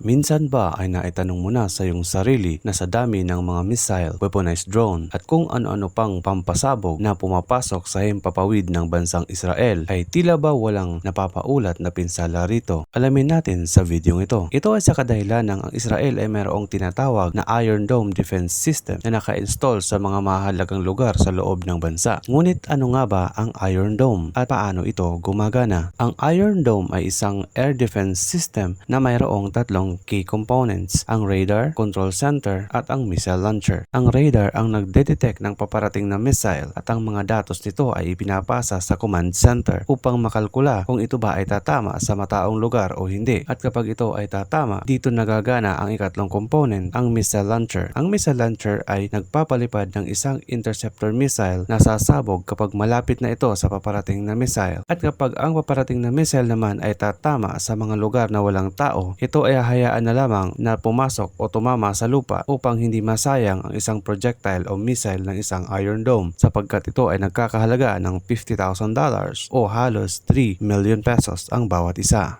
Minsan ba ay naitanong mo na sa iyong sarili na sa dami ng mga missile, weaponized drone at kung ano-ano pang pampasabog na pumapasok sa himpapawid ng bansang Israel ay tila ba walang napapaulat na pinsala rito? Alamin natin sa video ito. Ito ay sa kadahilan ng ang Israel ay mayroong tinatawag na Iron Dome Defense System na naka-install sa mga mahalagang lugar sa loob ng bansa. Ngunit ano nga ba ang Iron Dome at paano ito gumagana? Ang Iron Dome ay isang air defense system na mayroong tatlong key components, ang radar, control center at ang missile launcher. Ang radar ang nagde-detect ng paparating na missile at ang mga datos nito ay ipinapasa sa command center upang makalkula kung ito ba ay tatama sa mataong lugar o hindi. At kapag ito ay tatama, dito nagagana ang ikatlong component, ang missile launcher. Ang missile launcher ay nagpapalipad ng isang interceptor missile na sasabog kapag malapit na ito sa paparating na missile. At kapag ang paparating na missile naman ay tatama sa mga lugar na walang tao, ito ay hahayaan na lamang na pumasok o tumama sa lupa upang hindi masayang ang isang projectile o missile ng isang Iron Dome sapagkat ito ay nagkakahalaga ng $50,000 o halos 3 million pesos ang bawat isa.